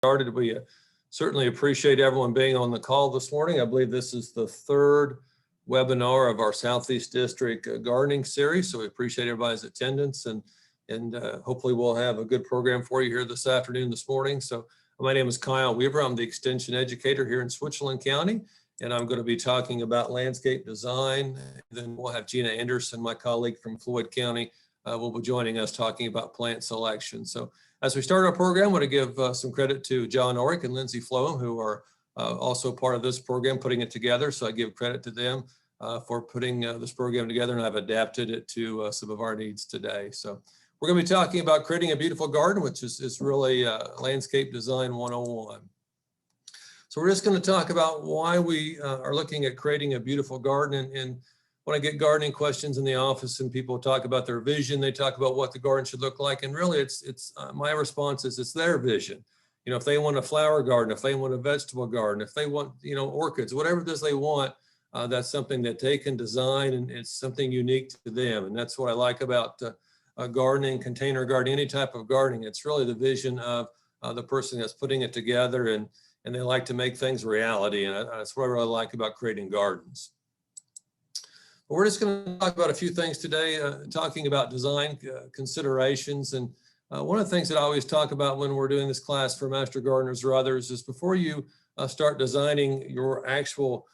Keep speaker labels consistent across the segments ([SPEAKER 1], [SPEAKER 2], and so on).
[SPEAKER 1] Started. We certainly appreciate everyone being on the call this morning. I believe this is the third webinar of our Southeast District gardening series, so we appreciate everybody's attendance, and hopefully we'll have a good program for you here this afternoon, this morning. So my name is Kyle Weaver. I'm the extension educator here in Switzerland County, and I'm going to be talking about landscape design. Then we'll have Gina Anderson, my colleague from Floyd County, will be joining us talking about plant selection. So as we start our program, I want to give some credit to John Orick and Lindsay Floem, who are also part of this program, putting it together. So I give credit to them for putting this program together, and I've adapted it to some of our needs today. So we're going to be talking about creating a beautiful garden, which is really landscape design 101. So we're just going to talk about why we are looking at creating a beautiful garden. And when I get gardening questions in the office and people talk about their vision, they talk about what the garden should look like. And really it's my response is it's their vision. You know, if they want a flower garden, if they want a vegetable garden, if they want, you know, orchids, whatever it is they want, that's something that they can design, and it's something unique to them. And that's what I like about gardening, container gardening, any type of gardening. It's really the vision of the person that's putting it together, and they like to make things reality. And that's what I really like about creating gardens. We're just going to talk about a few things today, talking about design considerations. And one of the things that I always talk about when we're doing this class for master gardeners or others is before you start designing your actual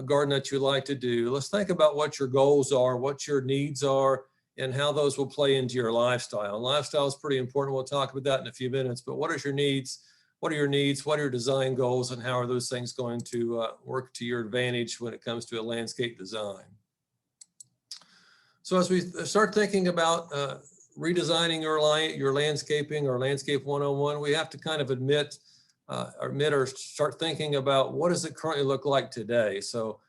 [SPEAKER 1] garden that you like to do, let's think about what your goals are, what your needs are, and how those will play into your lifestyle. And lifestyle is pretty important. We'll talk about that in a few minutes, but what is your needs? What are your needs? What are your design goals? And how are those things going to work to your advantage when it comes to a landscape design? So as we start thinking about redesigning your landscaping or landscape 101, we have to kind of admit or start thinking about what does it currently look like today. So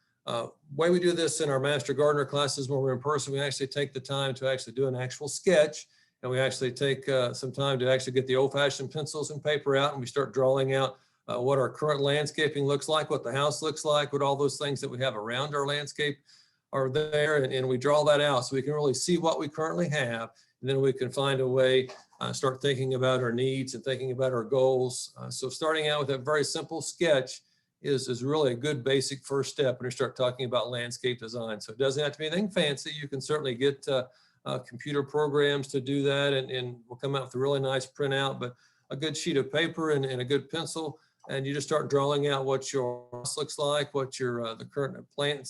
[SPEAKER 1] way we do this in our master gardener classes when we're in person, we actually take the time to actually do an actual sketch, and we actually take some time to actually get the old-fashioned pencils and paper out, and we start drawing out what our current landscaping looks like, what the house looks like, what all those things that we have around our landscape are there, and we draw that out so we can really see what we currently have, and then we can find a way, start thinking about our needs and thinking about our goals. So starting out with a very simple sketch is really a good basic first step when you start talking about landscape design. So it doesn't have to be anything fancy. You can certainly get computer programs to do that, and we'll come out with a really nice printout, but a good sheet of paper and a good pencil, and you just start drawing out what your house looks like, what your the current plant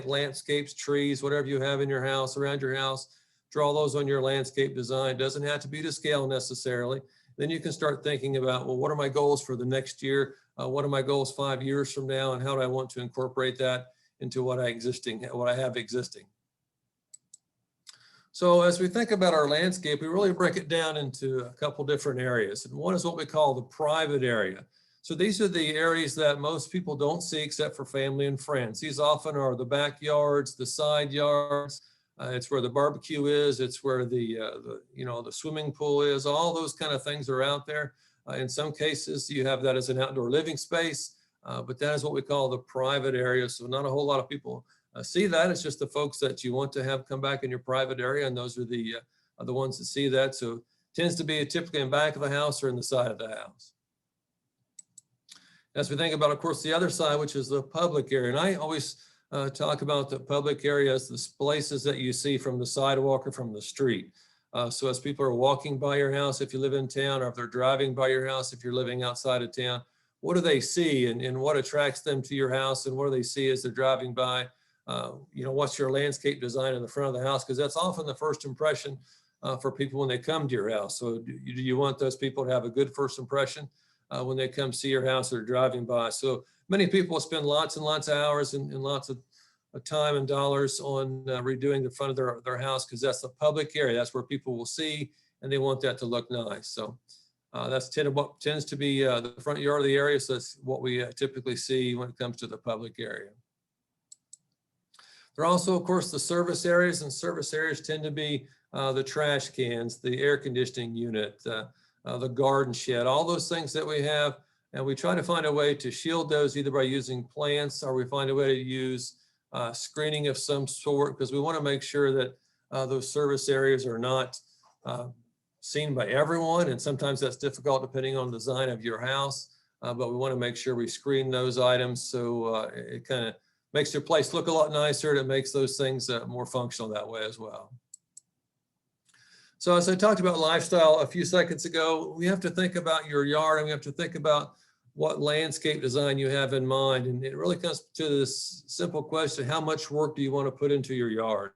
[SPEAKER 1] landscapes, trees, whatever you have in your house, around your house. Draw those on your landscape design. It doesn't have to be to scale necessarily. Then you can start thinking about, well, what are my goals for the next year? What are my goals 5 years from now? And how do I want to incorporate that into what I have existing? So as we think about our landscape, we really break it down into a couple different areas. And one is what we call the private area. So these are the areas that most people don't see except for family and friends. These often are the backyards, the side yards. It's where the barbecue is. It's where the swimming pool is. All those kind of things are out there. In some cases, you have that as an outdoor living space, but that is what we call the private area. So not a whole lot of people see that. It's just the folks that you want to have come back in your private area, and those are the ones that see that. So it tends to be typically in the back of the house or in the side of the house. As we think about, of course, the other side, which is the public area, and I always talk about the public area as the places that you see from the sidewalk or from the street. So as people are walking by your house, if you live in town, or if they're driving by your house, if you're living outside of town, what do they see, and what attracts them to your house, and what do they see as they're driving by? What's your landscape design in the front of the house? Because that's often the first impression for people when they come to your house. So do you want those people to have a good first impression when they come see your house or driving by? So many people spend lots and lots of hours and lots of time and dollars on redoing the front of their house, because that's the public area. That's where people will see, and they want that to look nice. So that's what tends to be the front yard of the area. So that's what we typically see when it comes to the public area. There are also, of course, the service areas, and service areas tend to be the trash cans, the air conditioning unit, the garden shed, all those things that we have. And we try to find a way to shield those either by using plants, or we find a way to use screening of some sort, because we want to make sure that those service areas are not seen by everyone, and sometimes that's difficult depending on the design of your house. But we want to make sure we screen those items so it kind of makes your place look a lot nicer, and it makes those things more functional that way as well. So as I talked about lifestyle a few seconds ago, we have to think about your yard, and we have to think about what landscape design you have in mind. And it really comes to this simple question: how much work do you want to put into your yard?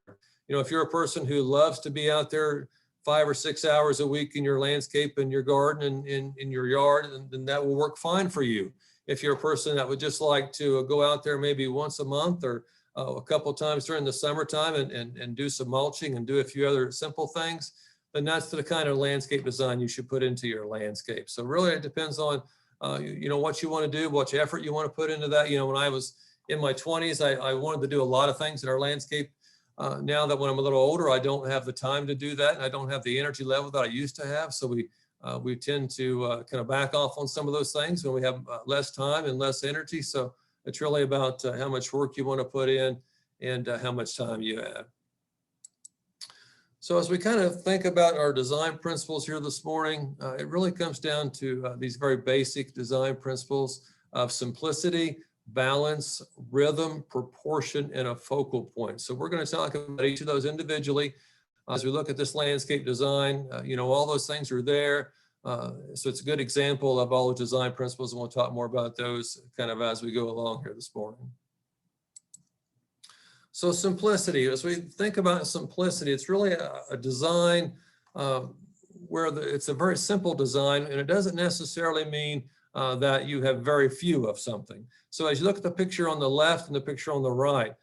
[SPEAKER 1] You know, if you're a person who loves to be out there 5 or 6 hours a week in your landscape and your garden and in your yard, then that will work fine for you. If you're a person that would just like to go out there maybe once a month or a couple of times during the summertime and do some mulching and do a few other simple things, then that's the kind of landscape design you should put into your landscape. So really it depends on you know, what you want to do, what effort you want to put into that. You know, when I was in my 20s, I wanted to do a lot of things in our landscape. Now that when I'm a little older, I don't have the time to do that, and I don't have the energy level that I used to have. So we tend to kind of back off on some of those things when we have less time and less energy. So it's really about how much work you want to put in and how much time you have. So as we kind of think about our design principles here this morning, it really comes down to these very basic design principles of simplicity, balance, rhythm, proportion, and a focal point. So we're going to talk about each of those individually. As we look at this landscape design, you know, all those things are there. So it's a good example of all the design principles, and we'll talk more about those kind of as we go along here this morning. So simplicity, as we think about simplicity, it's really a design where it's a very simple design, and it doesn't necessarily mean that you have very few of something. So as you look at the picture on the left and the picture on the right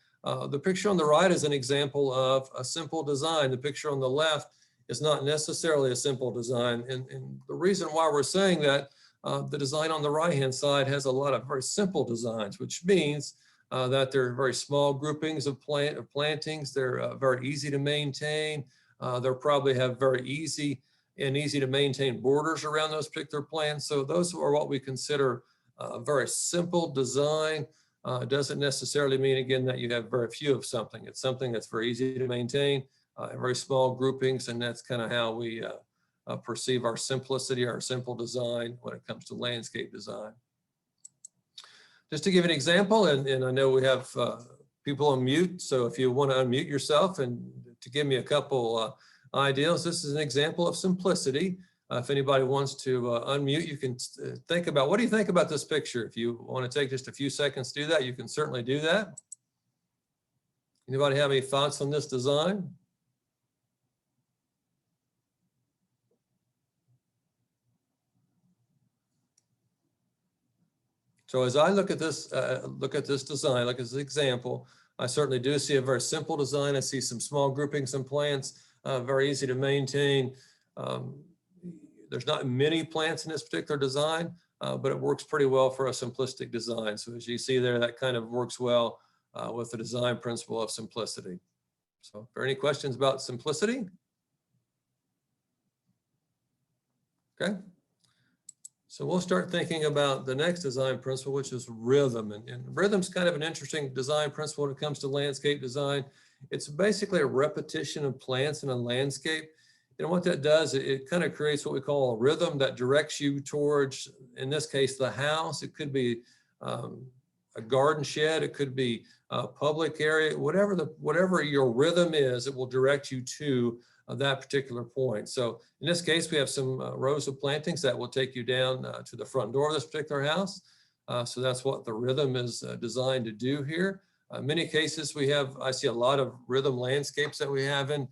[SPEAKER 1] is an example of a simple design. The picture on the left is not necessarily a simple design. And the reason why we're saying that, the design on the right-hand side has a lot of very simple designs, which means that they're very small groupings of plantings. They're very easy to maintain. They'll probably have very easy to maintain borders around those particular plants. So those are what we consider a very simple design. It doesn't necessarily mean, again, that you have very few of something. It's something that's very easy to maintain, very small groupings, and that's kind of how we perceive our simplicity, our simple design when it comes to landscape design. Just to give an example, and I know we have people on mute, so if you want to unmute yourself and to give me a couple ideas, this is an example of simplicity. If anybody wants to unmute, you can think about, what do you think about this picture? If you want to take just a few seconds to do that, you can certainly do that. Anybody have any thoughts on this design? So as I look at this design, look at this example, I certainly do see a very simple design. I see some small groupings and plants, very easy to maintain. There's not many plants in this particular design, but it works pretty well for a simplistic design. So as you see there, that kind of works well with the design principle of simplicity. So are there any questions about simplicity? Okay. So we'll start thinking about the next design principle, which is rhythm. And rhythm's kind of an interesting design principle when it comes to landscape design. It's basically a repetition of plants in a landscape. And what that does, it kind of creates what we call a rhythm that directs you towards, in this case, the house. It could be a garden shed. It could be a public area. Whatever your rhythm is, it will direct you to that particular point. So in this case, we have some rows of plantings that will take you down to the front door of this particular house. So that's what the rhythm is designed to do here. In many cases, I see a lot of rhythm landscapes that we have in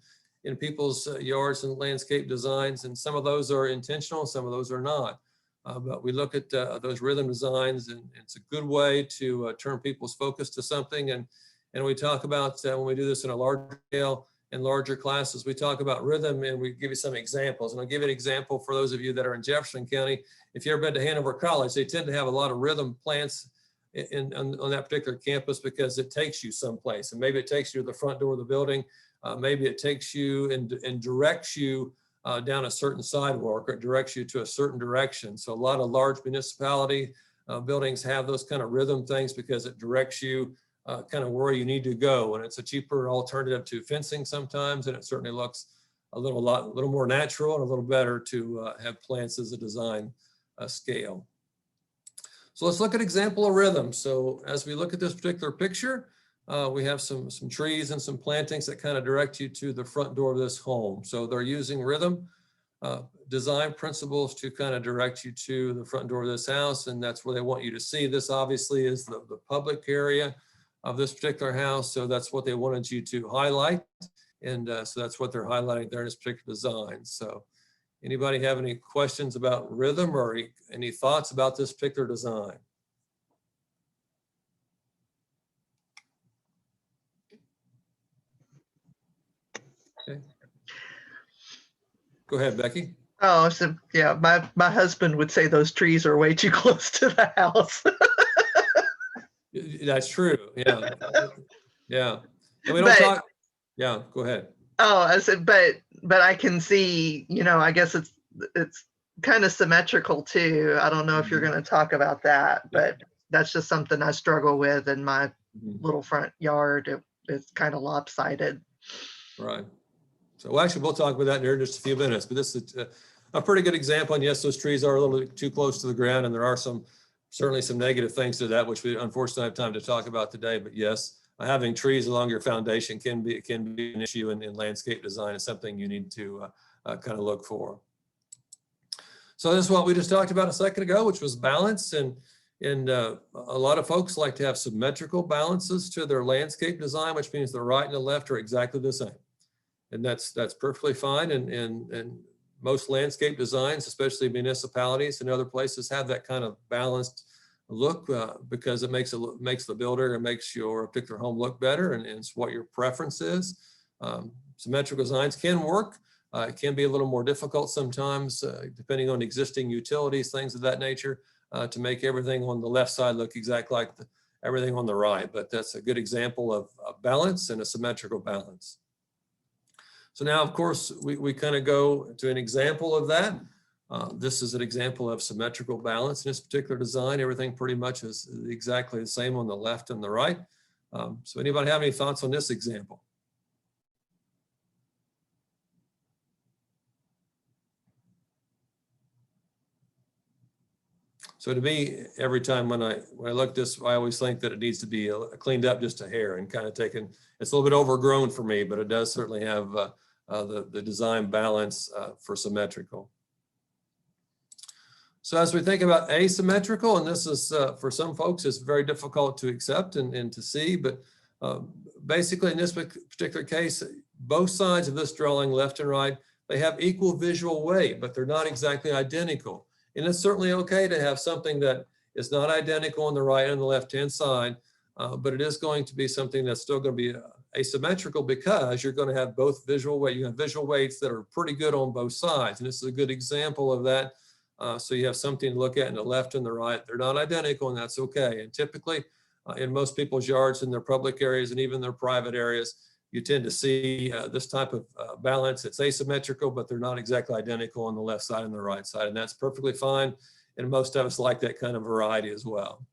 [SPEAKER 1] people's yards and landscape designs, and some of those are intentional, some of those are not. But we look at those rhythm designs, and it's a good way to turn people's focus to something. And we talk about, when we do this in a larger scale, in larger classes, we talk about rhythm, and we give you some examples. And I'll give you an example for those of you that are in Jefferson County. If you've ever been to Hanover College, they tend to have a lot of rhythm plants on that particular campus because it takes you someplace. And maybe it takes you to the front door of the building. Maybe it takes you and directs you down a certain sidewalk, or it directs you to a certain direction. So a lot of large municipality buildings have those kind of rhythm things because it directs you kind of where you need to go. And it's a cheaper alternative to fencing sometimes, and it certainly looks a little more natural and a little better to have plants as a design scale. So let's look at example of rhythm. So as we look at this particular picture, we have some trees and some plantings that kind of direct you to the front door of this home. So they're using rhythm design principles to kind of direct you to the front door of this house, and that's where they want you to see. This obviously is the public area of this particular house, so that's what they wanted you to highlight, and so that's what they're highlighting there in this particular design. So anybody have any questions about rhythm or any thoughts about this particular design? Okay. Go ahead, Becky.
[SPEAKER 2] Oh, so yeah, my husband would say those trees are way too close to the house.
[SPEAKER 1] That's true. Yeah. Yeah. And we don't talk. Yeah, go ahead.
[SPEAKER 2] Oh, I said, but I can see, I guess it's kind of symmetrical too. I don't know if you're going to talk about that, but that's just something I struggle with in my little front yard. It's kind of lopsided.
[SPEAKER 1] Right. So actually, we'll talk about that in just a few minutes, but this is a pretty good example. And yes, those trees are a little too close to the ground, and there are certainly some negative things to that, which we unfortunately have time to talk about today. But yes, having trees along your foundation can be an issue in landscape design. It's something you need to kind of look for. So this is what we just talked about a second ago, which was balance. And a lot of folks like to have symmetrical balances to their landscape design, which means the right and the left are exactly the same. And that's perfectly fine. And most landscape designs, especially municipalities and other places, have that kind of balanced look because it makes the builder and makes your particular home look better, and it's what your preference is. Symmetrical designs can work. It can be a little more difficult sometimes, depending on existing utilities, things of that nature, to make everything on the left side look exactly like everything on the right. But that's a good example of balance and a symmetrical balance. So now, of course, we kind of go to an example of that. This is an example of symmetrical balance in this particular design. Everything pretty much is exactly the same on the left and the right. So anybody have any thoughts on this example? So to me, every time when I look at this, I always think that it needs to be cleaned up just a hair and kind of taken. It's a little bit overgrown for me, but it does certainly have the design balance for symmetrical. So as we think about asymmetrical, and this is for some folks, it's very difficult to accept and to see, but basically in this particular case, both sides of this drawing, left and right, they have equal visual weight, but they're not exactly identical. And it's certainly okay to have something that is not identical on the right and the left-hand side, but it is going to be something that's still going to be asymmetrical because you're going to have both visual weight. You have visual weights that are pretty good on both sides. And this is a good example of that. So you have something to look at in the left and the right. They're not identical, and that's okay. And typically in most people's yards, in their public areas and even their private areas, you tend to see this type of balance. It's asymmetrical, but they're not exactly identical on the left side and the right side. And that's perfectly fine. And most of us like that kind of variety as well.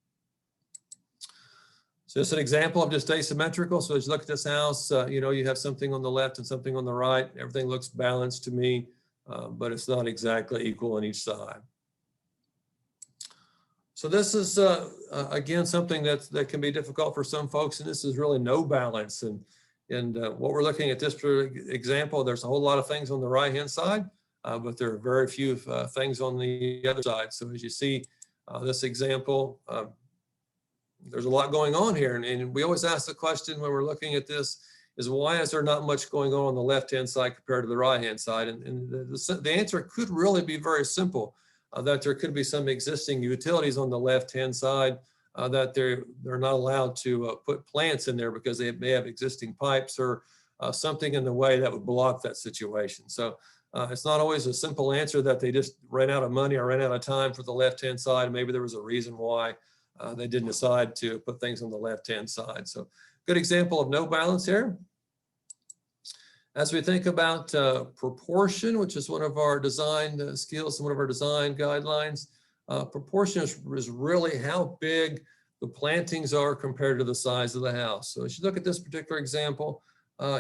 [SPEAKER 1] So it's an example of just asymmetrical. So as you look at this house, you have something on the left and something on the right. Everything looks balanced to me, but it's not exactly equal on each side. So this is, again, something that can be difficult for some folks, and this is really no balance. And what we're looking at this example, there's a whole lot of things on the right-hand side, but there are very few things on the other side. So as you see this example, there's a lot going on here. And we always ask the question when we're looking at this is why is there not much going on the left-hand side compared to the right-hand side? And the answer could really be very simple, that there could be some existing utilities on the left-hand side that they're not allowed to put plants in there because they may have existing pipes or something in the way that would block that situation. So it's not always a simple answer that they just ran out of money or ran out of time for the left-hand side. Maybe there was a reason why they didn't decide to put things on the left-hand side. So good example of no balance here. As we think about proportion, which is one of our design skills and one of our design guidelines, proportion is really how big the plantings are compared to the size of the house. So as you look at this particular example,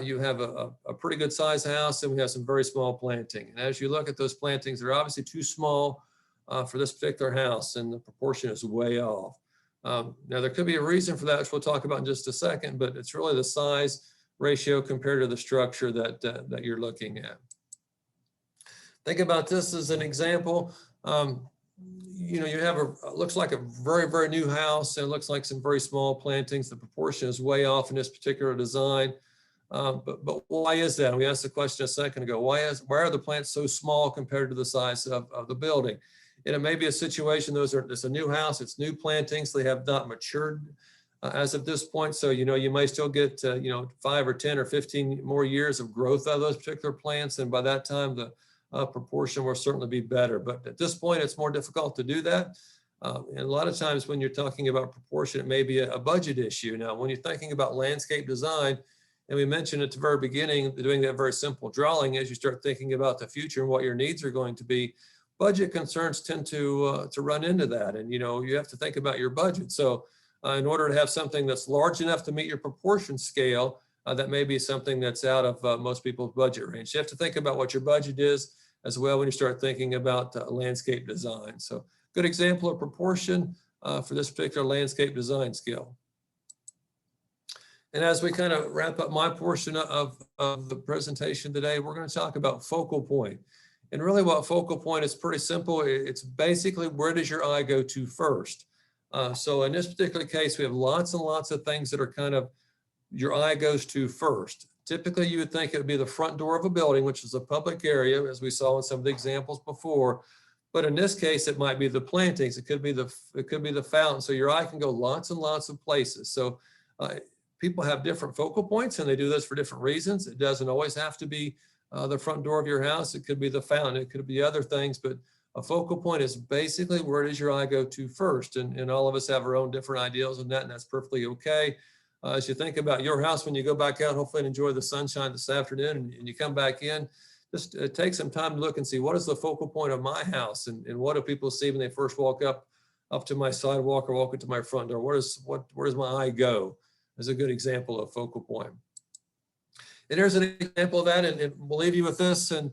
[SPEAKER 1] you have a pretty good sized house, and we have some very small planting. And as you look at those plantings, they're obviously too small for this particular house, and the proportion is way off. Now, there could be a reason for that, which we'll talk about in just a second, but it's really the size ratio compared to the structure that you're looking at. Think about this as an example. You know, you have looks like a very, very new house, and it looks like some very small plantings. The proportion is way off in this particular design. But why is that? And we asked the question a second ago. Why are the plants so small compared to the size of the building? And it may be a situation, it's a new house, it's new plantings, they have not matured as of this point. So, you know, you may still get, 5 or 10 or 15 more years of growth out of those particular plants. And by that time, the proportion will certainly be better. But at this point, it's more difficult to do that. And a lot of times when you're talking about proportion, it may be a budget issue. Now, when you're thinking about landscape design, and we mentioned at the very beginning, doing that very simple drawing, as you start thinking about the future and what your needs are going to be, budget concerns tend to run into that. And, you know, you have to think about your budget. So in order to have something that's large enough to meet your proportion scale, that may be something that's out of most people's budget range. You have to think about what your budget is as well when you start thinking about landscape design. So good example of proportion for this particular landscape design skill. And as we kind of wrap up my portion of the presentation today, we're going to talk about focal point. And really what focal point is pretty simple. It's basically, where does your eye go to first? So in this particular case, we have lots and lots of things that are kind of your eye goes to first. Typically, you would think it would be the front door of a building, which is a public area, as we saw in some of the examples before. But in this case, it might be the plantings. It could be the fountain. So your eye can go lots and lots of places. So people have different focal points, and they do this for different reasons. It doesn't always have to be the front door of your house. It could be the fountain. It could be other things. But a focal point is basically, where does your eye go to first? And all of us have our own different ideals on that, and that's perfectly okay. As you think about your house, when you go back out, hopefully enjoy the sunshine this afternoon, and you come back in, just take some time to look and see, what is the focal point of my house, and what do people see when they first walk up to my sidewalk or walk into my front door? Where does my eye go? Is a good example of focal point. And there's an example of that, and we'll leave you with this. And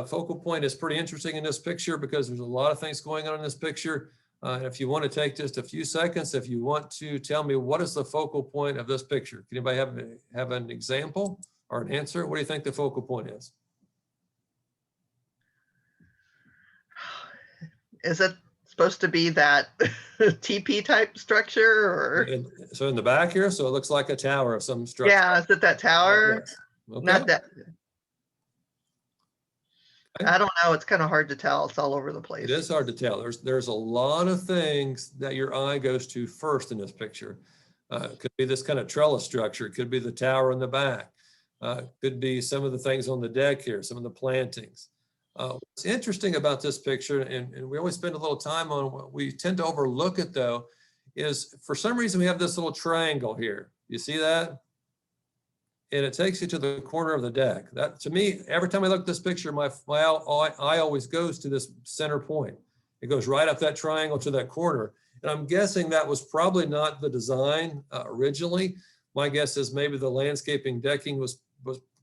[SPEAKER 1] focal point is pretty interesting in this picture, because there's a lot of things going on in this picture. And if you want to take just a few seconds, if you want to tell me, what is the focal point of this picture? Can anybody have an example or an answer? What do you think the focal point is?
[SPEAKER 2] Is it supposed to be that TP type structure, or?
[SPEAKER 1] So in the back here, so it looks like a tower of some structure.
[SPEAKER 2] Yeah, is it that tower?
[SPEAKER 1] Yes. Okay.
[SPEAKER 2] Not that.
[SPEAKER 1] Okay.
[SPEAKER 2] I don't know. It's kind of hard to tell. It's all over the place.
[SPEAKER 1] It is hard to tell. There's a lot of things that your eye goes to first in this picture. It could be this kind of trellis structure. It could be the tower in the back. Could be some of the things on the deck here, some of the plantings. What's interesting about this picture, and we always spend a little time on what we tend to overlook it though, is for some reason we have this little triangle here. You see that? And it takes you to the corner of the deck. That, to me, every time I look at this picture, my eye always goes to this center point. It goes right up that triangle to that corner. And I'm guessing that was probably not the design originally. My guess is maybe the landscaping decking was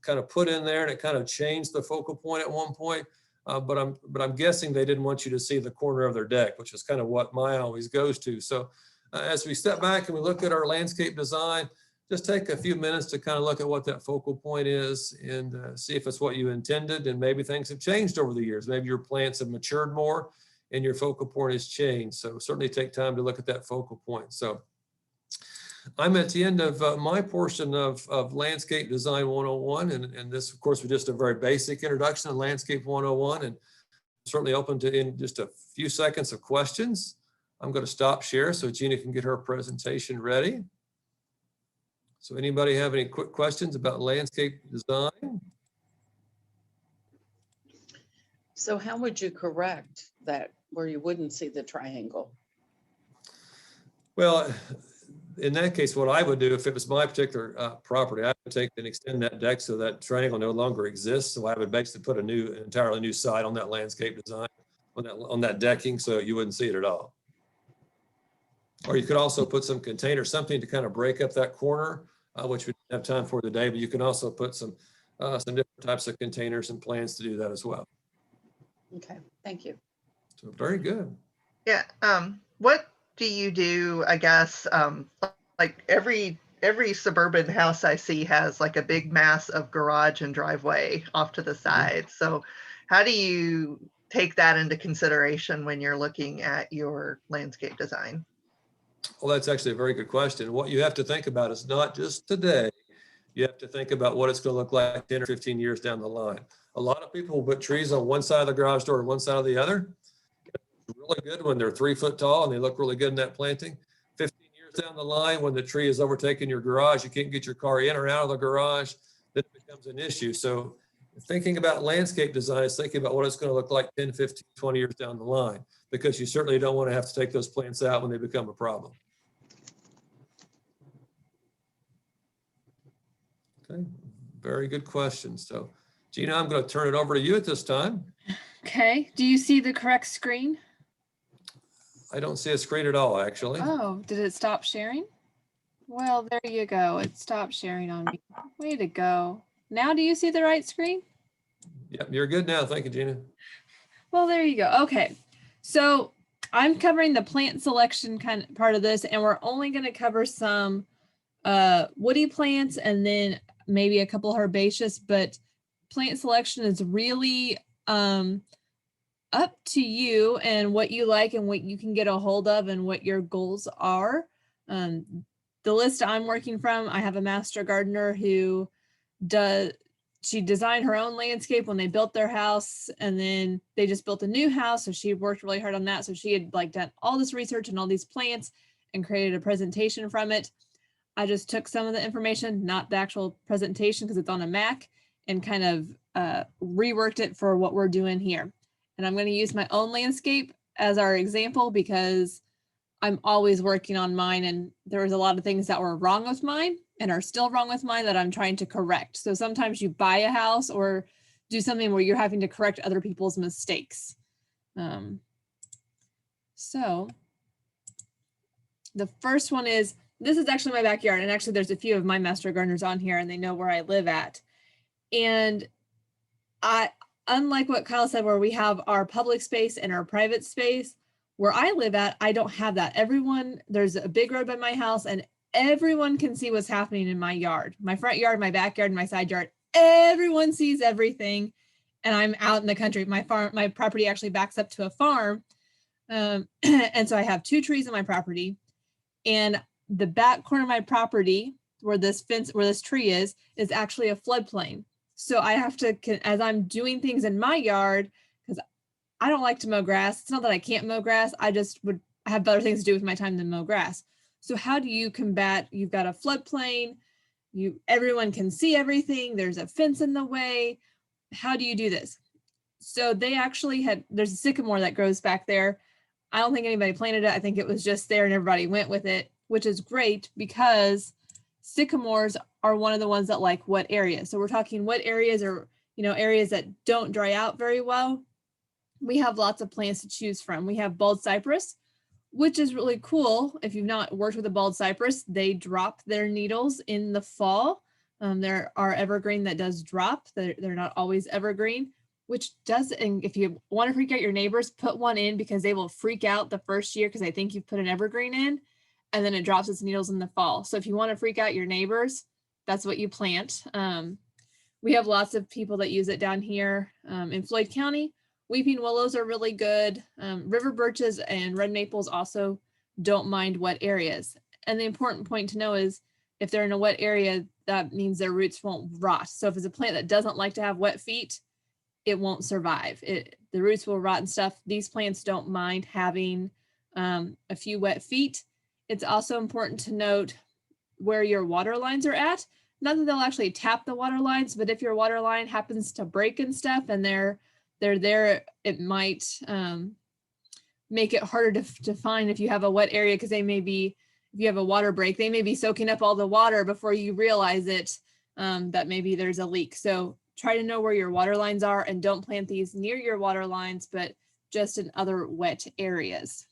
[SPEAKER 1] kind of put in there, and it kind of changed the focal point at one point. But I'm guessing they didn't want you to see the corner of their deck, which is kind of what my eye always goes to. So as we step back and we look at our landscape design, just take a few minutes to kind of look at what that focal point is, and see if it's what you intended. And maybe things have changed over the years. Maybe your plants have matured more and your focal point has changed. So certainly take time to look at that focal point. So I'm at the end of my portion of Landscape Design 101. And this, of course, was just a very basic introduction to Landscape 101, and certainly open to, in just a few seconds, of questions. I'm going to stop share so Gina can get her presentation ready. So anybody have any quick questions about landscape design?
[SPEAKER 3] So how would you correct that where you wouldn't see the triangle?
[SPEAKER 1] Well, in that case, what I would do if it was my particular property, I would take and extend that deck so that triangle no longer exists. So I would basically put an entirely new side on that landscape design, on that decking, so you wouldn't see it at all. Or you could also put some container, something to kind of break up that corner, which would have time for today, but you can also put some different types of containers and plans to do that as well.
[SPEAKER 3] Okay, thank you.
[SPEAKER 1] So very good.
[SPEAKER 2] Yeah. What do you do? I guess like every suburban house I see has like a big mass of garage and driveway off to the side. So how do you take that into consideration when you're looking at your landscape design?
[SPEAKER 1] Well, that's actually a very good question. What you have to think about is not just today. You have to think about what it's going to look like 10 or 15 years down the line. A lot of people will put trees on one side of the garage door and one side of the other. It's really good when they're 3 foot tall and they look really good in that planting. 15 years down the line, when the tree is overtaking your garage, you can't get your car in or out of the garage, then it becomes an issue. So thinking about landscape design is thinking about what it's going to look like 10, 15, 20 years down the line, because you certainly don't want to have to take those plants out when they become a problem. Okay, very good question. So Gina, I'm going to turn it over to you at this time.
[SPEAKER 4] Okay, do you see the correct screen?
[SPEAKER 1] I don't see a screen at all, actually.
[SPEAKER 4] Oh, did it stop sharing? Well, there you go. It stopped sharing on me. Way to go. Now do you see the right screen?
[SPEAKER 1] Yep, you're good now. Thank you, Gina.
[SPEAKER 4] Well, there you go. Okay, so I'm covering the plant selection kind of part of this, and we're only going to cover some woody plants and then maybe a couple herbaceous, but plant selection is really up to you and what you like and what you can get a hold of and what your goals are. The list I'm working from, I have a master gardener who she designed her own landscape when they built their house, and then they just built a new house. So she worked really hard on that. So she had like done all this research and all these plants and created a presentation from it. I just took some of the information, not the actual presentation because it's on a Mac, and kind of reworked it for what we're doing here. And I'm going to use my own landscape as our example because I'm always working on mine, and there was a lot of things that were wrong with mine and are still wrong with mine that I'm trying to correct. So sometimes you buy a house or do something where you're having to correct other people's mistakes. So the first one is, this is actually my backyard, and actually there's a few of my master gardeners on here and they know where I live at. And unlike what Kyle said, where we have our public space and our private space, where I live at, I don't have that. There's a big road by my house and everyone can see what's happening in my yard, my front yard, my backyard, and my side yard. Everyone sees everything. And I'm out in the country. My property actually backs up to a farm. And so I have 2 trees on my property, and the back corner of my property where this tree is actually a floodplain. So I have to, as I'm doing things in my yard, because I don't like to mow grass. It's not that I can't mow grass. I just would have better things to do with my time than mow grass. So how do you combat, you've got a floodplain, everyone can see everything, there's a fence in the way. How do you do this? So they actually there's a sycamore that grows back there. I don't think anybody planted it. I think it was just there and everybody went with it, which is great because sycamores are one of the ones that like wet areas. So we're talking wet areas, or areas that don't dry out very well. We have lots of plants to choose from. We have bald cypress, which is really cool. If you've not worked with a bald cypress, they drop their needles in the fall. There are evergreen that does drop. They're not always evergreen, which does, and if you want to freak out your neighbors, put one in because they will freak out the first year because they think you've put an evergreen in, and then it drops its needles in the fall. So if you want to freak out your neighbors, that's what you plant. We have lots of people that use it down here in Floyd County. Weeping willows are really good. River birches and red maples also don't mind wet areas. And the important point to know is if they're in a wet area, that means their roots won't rot. So if it's a plant that doesn't like to have wet feet, it won't survive. The roots will rot and stuff. These plants don't mind having a few wet feet. It's also important to note where your water lines are at. Not that they'll actually tap the water lines, but if your water line happens to break and stuff and they're there, it might make it harder to find if you have a wet area, because if you have a water break, they may be soaking up all the water before you realize it, that maybe there's a leak. So try to know where your water lines are and don't plant these near your water lines, but just in other wet areas.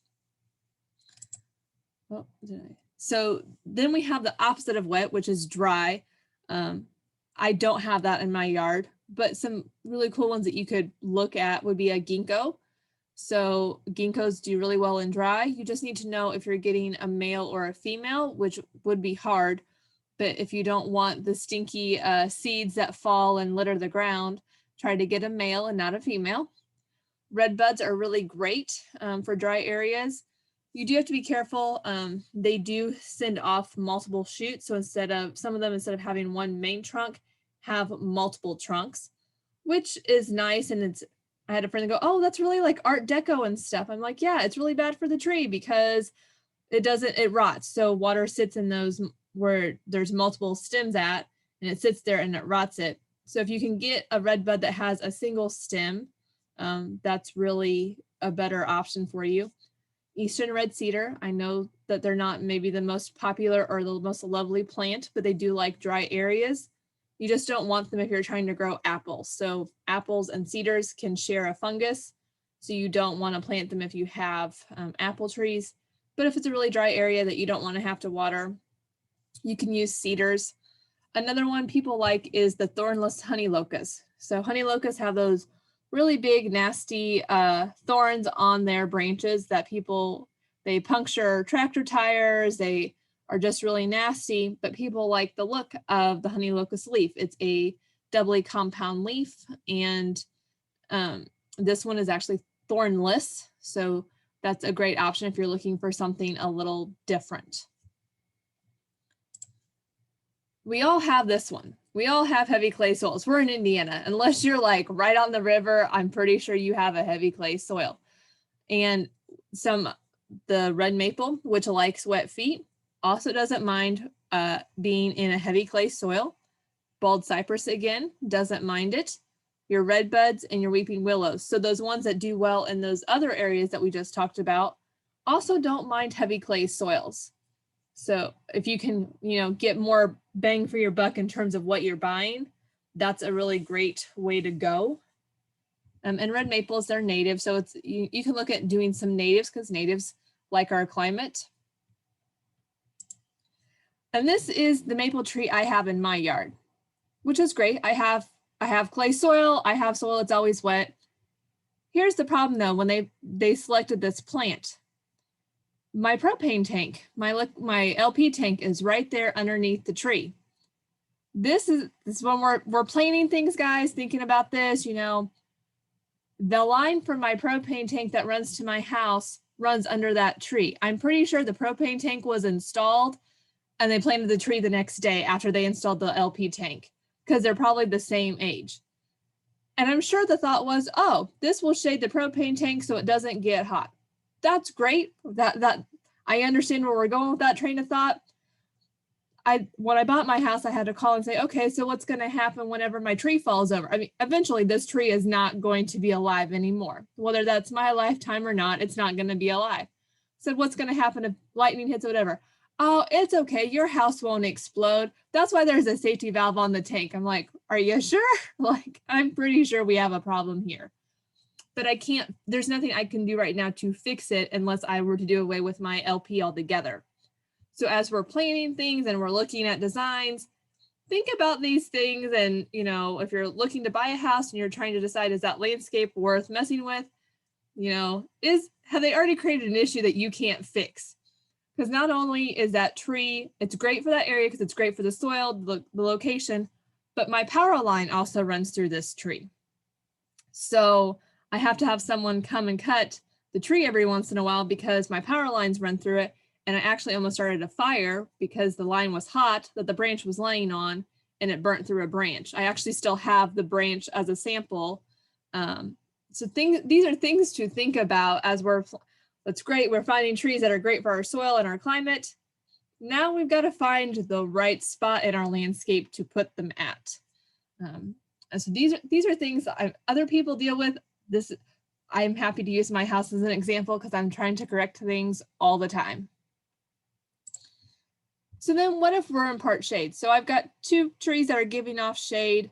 [SPEAKER 4] So then we have the opposite of wet, which is dry. I don't have that in my yard, but some really cool ones that you could look at would be a ginkgo. So ginkgos do really well in dry. You just need to know if you're getting a male or a female, which would be hard. But if you don't want the stinky seeds that fall and litter the ground, try to get a male and not a female. Red buds are really great for dry areas. You do have to be careful. They do send off multiple shoots. So instead of having one main trunk, have multiple trunks, which is nice. And I had a friend go, oh, that's really like Art Deco and stuff. I'm like, yeah, it's really bad for the tree because it rots. So water sits in those where there's multiple stems at, and it sits there and it rots it. So if you can get a red bud that has a single stem, that's really a better option for you. Eastern red cedar, I know that they're not maybe the most popular or the most lovely plant, but they do like dry areas. You just don't want them if you're trying to grow apples. So apples and cedars can share a fungus. So you don't want to plant them if you have apple trees. But if it's a really dry area that you don't want to have to water, you can use cedars. Another one people like is the thornless honey locust. So honey locusts have those really big, nasty thorns on their branches that they puncture tractor tires. They are just really nasty, but people like the look of the honey locust leaf. It's a doubly compound leaf, and this one is actually thornless. So that's a great option if you're looking for something a little different. We all have this one. We all have heavy clay soils. We're in Indiana. Unless you're like right on the river, I'm pretty sure you have a heavy clay soil. And the red maple, which likes wet feet, also doesn't mind being in a heavy clay soil. Bald cypress, again, doesn't mind it. Your red buds and your weeping willows. So those ones that do well in those other areas that we just talked about also don't mind heavy clay soils. So if you can, get more bang for your buck in terms of what you're buying, that's a really great way to go. And red maples, they're native. So you can look at doing some natives because natives like our climate. And this is the maple tree I have in my yard, which is great. I have clay soil. I have soil that's always wet. Here's the problem though, when they selected this plant. My propane tank, my LP tank is right there underneath the tree. This is when we're planning things, guys, thinking about this, the line from my propane tank that runs to my house runs under that tree. I'm pretty sure the propane tank was installed and they planted the tree the next day after they installed the LP tank because they're probably the same age. And I'm sure the thought was, oh, this will shade the propane tank so it doesn't get hot. That's great. That I understand where we're going with that train of thought. When I bought my house, I had to call and say, okay, so what's going to happen whenever my tree falls over? I mean, eventually this tree is not going to be alive anymore. Whether that's my lifetime or not, it's not going to be alive. Said, what's going to happen if lightning hits or whatever? Oh, it's okay. Your house won't explode. That's why there's a safety valve on the tank. I'm like, are you sure? I'm pretty sure we have a problem here. But there's nothing I can do right now to fix it unless I were to do away with my LP altogether. So as we're planning things and we're looking at designs, think about these things. And, if you're looking to buy a house and you're trying to decide, is that landscape worth messing with? Have they already created an issue that you can't fix? Because not only is that tree, it's great for that area because it's great for the soil, the location, but my power line also runs through this tree. So I have to have someone come and cut the tree every once in a while because my power lines run through it. And I actually almost started a fire because the line was hot that the branch was laying on and it burnt through a branch. I actually still have the branch as a sample. These are things to think about as that's great. We're finding trees that are great for our soil and our climate. Now we've got to find the right spot in our landscape to put them at. And so these are things other people deal with. I'm happy to use my house as an example because I'm trying to correct things all the time. So then what if we're in part shade? So I've got 2 trees that are giving off shade.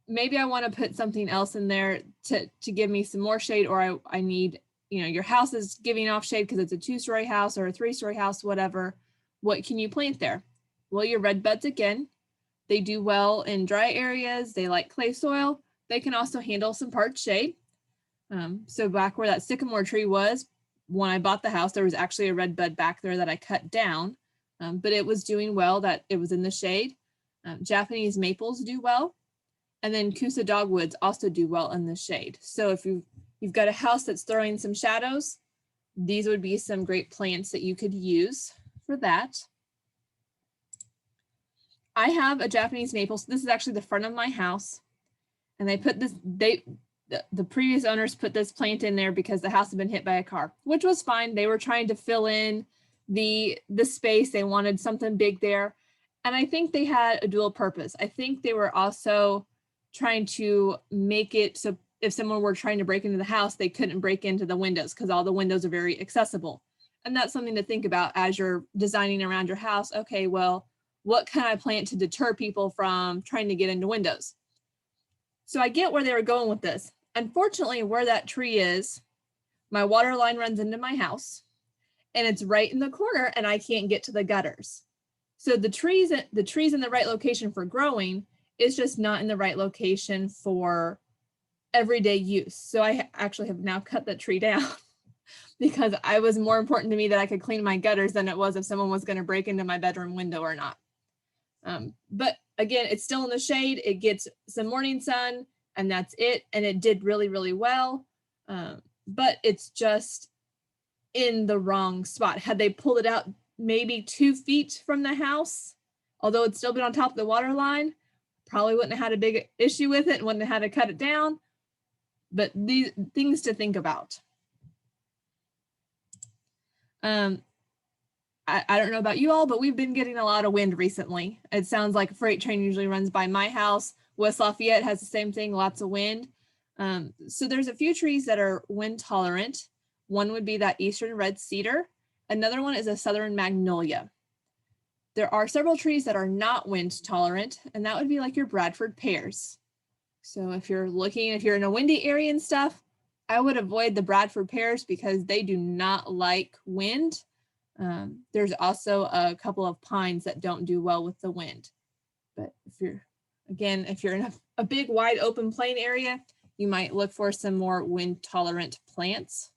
[SPEAKER 4] Maybe I want to put something else in there to give me some more shade, or I need, your house is giving off shade because it's a 2-story house or a 3-story house, whatever. What can you plant there? Well, your red buds again. They do well in dry areas. They like clay soil. They can also handle some part shade. So back where that sycamore tree was, when I bought the house, there was actually a red bud back there that I cut down, but it was doing well, that it was in the shade. Japanese maples do well. And then Coosa dogwoods also do well in the shade. So if you've got a house that's throwing some shadows, these would be some great plants that you could use for that. I have a Japanese maple. So this is actually the front of my house. And they put this, the previous owners put this plant in there because the house had been hit by a car, which was fine. They were trying to fill in the space. They wanted something big there. And I think they had a dual purpose. I think they were also trying to make it so if someone were trying to break into the house, they couldn't break into the windows because all the windows are very accessible. And that's something to think about as you're designing around your house. Okay, well, what can I plant to deter people from trying to get into windows? So I get where they were going with this. Unfortunately, where that tree is, my water line runs into my house and it's right in the corner and I can't get to the gutters. So the trees in the right location for growing is just not in the right location for everyday use. So I actually have now cut that tree down because it was more important to me that I could clean my gutters than it was if someone was going to break into my bedroom window or not. But again, it's still in the shade. It gets some morning sun and that's it. And it did really, really well. But it's just in the wrong spot. Had they pulled it out maybe 2 feet from the house, although it's still been on top of the water line, probably wouldn't have had a big issue with it and wouldn't have had to cut it down. But these things to think about. I don't know about you all, but we've been getting a lot of wind recently. It sounds like a freight train usually runs by my house. West Lafayette has the same thing, lots of wind. So there's a few trees that are wind tolerant. One would be that eastern red cedar. Another one is a southern magnolia. There are several trees that are not wind tolerant, and that would be like your Bradford pears. So if you're in a windy area and stuff, I would avoid the Bradford pears because they do not like wind. There's also a couple of pines that don't do well with the wind. But if you're in a big, wide open plain area, you might look for some more wind tolerant plants.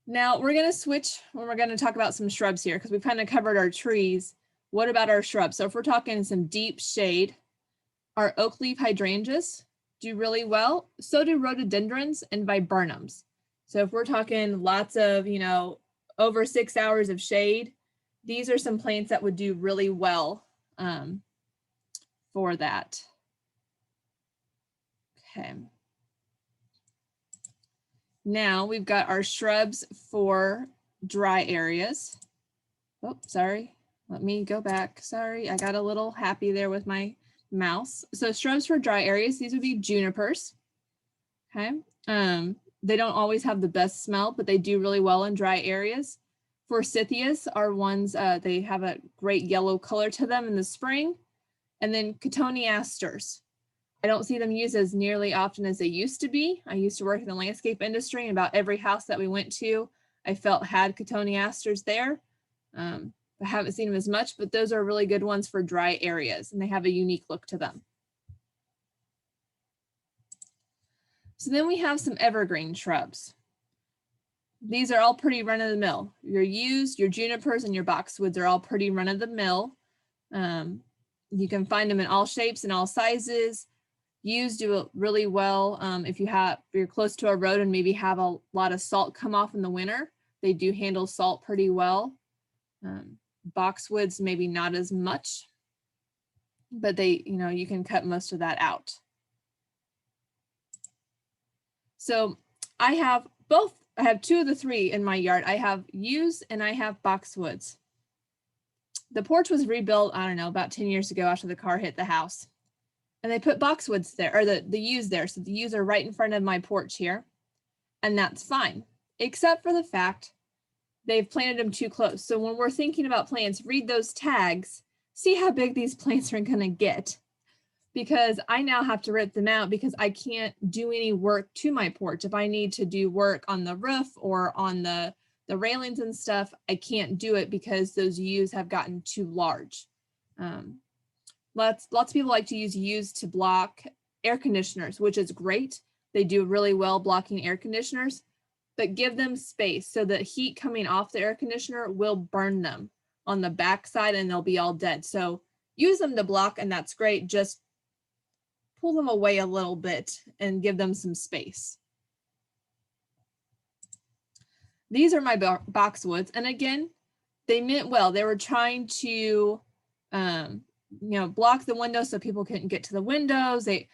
[SPEAKER 4] Now we're going to switch when we're going to talk about some shrubs here because we've kind of covered our trees. What about our shrubs? So if we're talking some deep shade, our oak leaf hydrangeas do really well. So do rhododendrons and viburnums. So if we're talking lots of, over 6 hours of shade, these are some plants that would do really well for that. Okay. Now we've got our shrubs for dry areas. Oh, sorry. Let me go back. Sorry, I got a little happy there with my mouse. So shrubs for dry areas, these would be junipers. Okay. They don't always have the best smell, but they do really well in dry areas. Forsythias are ones, they have a great yellow color to them in the spring. And then cotoneasters. I don't see them used as nearly often as they used to be. I used to work in the landscape industry, and about every house that we went to, I felt had cotoneasters there. I haven't seen them as much, but those are really good ones for dry areas, and they have a unique look to them. So then we have some evergreen shrubs. These are all pretty run-of-the-mill. Your yews, your junipers, and your boxwoods are all pretty run-of-the-mill. You can find them in all shapes and all sizes. Yews do it really well if you're close to a road and maybe have a lot of salt come off in the winter. They do handle salt pretty well. Boxwoods maybe not as much, but you can cut most of that out. So I have both. I have 2 of the 3 in my yard. I have yews and I have boxwoods. The porch was rebuilt, I don't know, about 10 years ago after the car hit the house. And they put boxwoods there, or the yews there. So the yews are right in front of my porch here. And that's fine, except for the fact they've planted them too close. So when we're thinking about plants, read those tags, see how big these plants are gonna get. Because I now have to rip them out because I can't do any work to my porch. If I need to do work on the roof or on the railings and stuff, I can't do it because those yews have gotten too large. lots of people like to use yews to block air conditioners, which is great. They do really well blocking air conditioners, but give them space so that heat coming off the air conditioner will burn them on the backside and they'll be all dead. So use them to block, and that's great. Just pull them away a little bit and give them some space. These are my boxwoods. And again, they meant well. They were trying to, block the windows so people couldn't get to the windows. I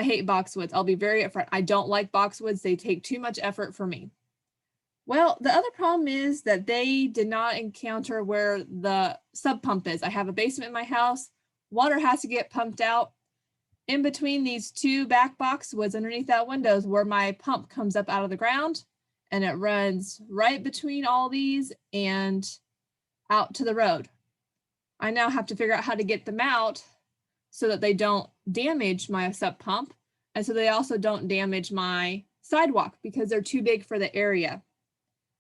[SPEAKER 4] hate boxwoods. I'll be very upfront. I don't like boxwoods. They take too much effort for me. Well, the other problem is that they did not encounter where the sub pump is. I have a basement in my house. Water has to get pumped out. In between these two back boxwoods underneath that window is where my pump comes up out of the ground, and it runs right between all these and out to the road. I now have to figure out how to get them out so that they don't damage my sub pump, and so they also don't damage my sidewalk because they're too big for the area.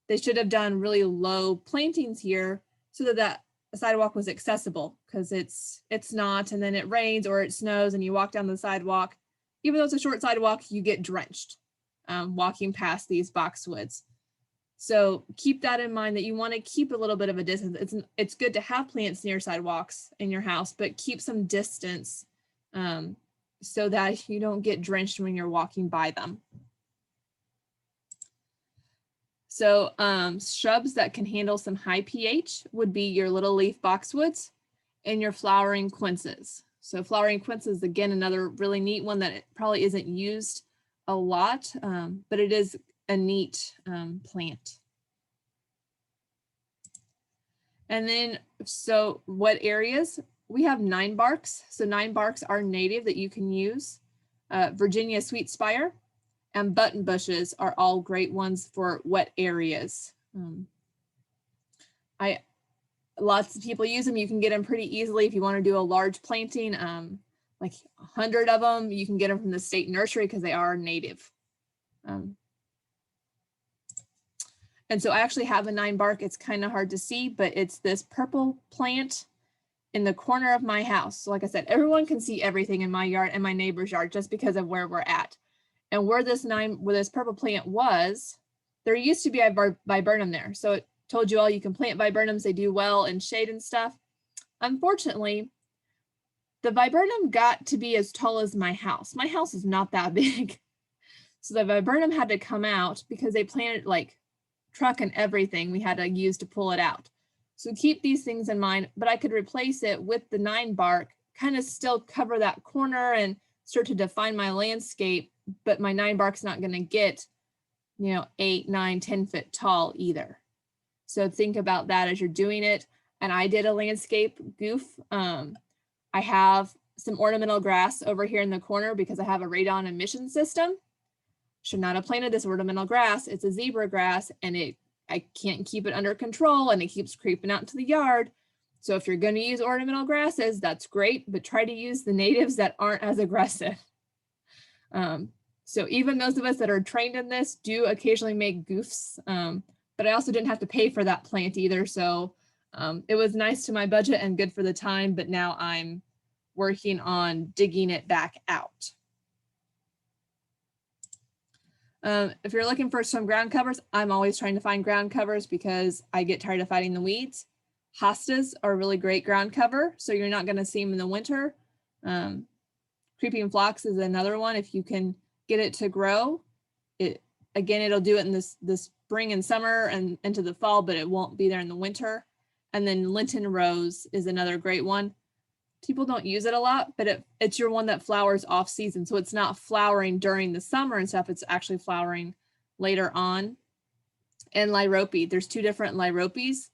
[SPEAKER 4] They should have done really low plantings here so that sidewalk was accessible, because it's not, and then it rains or it snows and you walk down the sidewalk. Even though it's a short sidewalk, you get drenched walking past these boxwoods. So keep that in mind, that you want to keep a little bit of a distance. It's good to have plants near sidewalks in your house, but keep some distance so that you don't get drenched when you're walking by them. So shrubs that can handle some high pH would be your little leaf boxwoods and your flowering quinces. So flowering quinces, again, another really neat one that it probably isn't used a lot, but it is a neat plant. And then, so what areas? We have Ninebarks. So Ninebarks are native that you can use. Virginia sweetspire and button bushes are all great ones for wet areas. Lots of people use them. You can get them pretty easily if you want to do a large planting, like 100 of them. You can get them from the state nursery because they are native. And so I actually have a Ninebark. It's kind of hard to see, but it's this purple plant in the corner of my house. So like I said, everyone can see everything in my yard and my neighbor's yard just because of where we're at. And where this purple plant was, there used to be a viburnum there. So it told you all you can plant viburnums. They do well in shade and stuff. Unfortunately, the viburnum got to be as tall as my house. My house is not that big. So the viburnum had to come out because they planted like truck and everything we had to use to pull it out. So keep these things in mind, but I could replace it with the Ninebark, kind of still cover that corner and start to define my landscape, but my Ninebark's not going to get, 8, 9, 10 foot tall either. So think about that as you're doing it. And I did a landscape goof. I have some ornamental grass over here in the corner because I have a radon emission system. Should not have planted this ornamental grass. It's a zebra grass, and I can't keep it under control, and it keeps creeping out into the yard. So if you're going to use ornamental grasses, that's great, but try to use the natives that aren't as aggressive. So even those of us that are trained in this do occasionally make goofs, but I also didn't have to pay for that plant either. So it was nice to my budget and good for the time, but now I'm working on digging it back out. If you're looking for some ground covers, I'm always trying to find ground covers because I get tired of fighting the weeds. Hostas are a really great ground cover, so you're not going to see them in the winter. Creeping phlox is another one. If you can get it to grow, it'll do it in the spring and summer and into the fall, but it won't be there in the winter. And then Lenten rose is another great one. People don't use it a lot, but it's your one that flowers off season. So it's not flowering during the summer and stuff. It's actually flowering later on. And lyrope, there's two different lyropes,